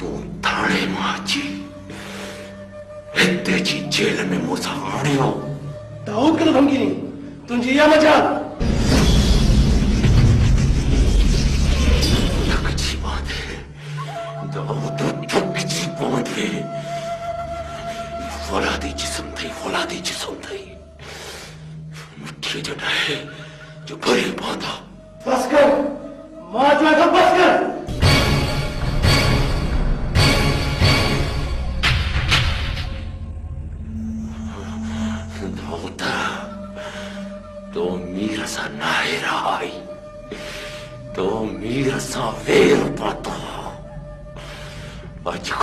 तू थाने मां अची हिते जी जेल में मूंसां आणियो। दाऊद खे त धमकी ॾिनी, तुंहिंजी इहा मजाल? थकजी पवंदे दाऊद, थकजी पवंदे। फौलादी जिस्म थई, फौलादी जिस्म थई। मिठीअ जो ॾाहे जो भरे पवंदा। बस कर, मां चवां थो बस कर। दाऊद, तो मीर सां नाहे रहाई, तो मीर सां वेर पाता। अॼु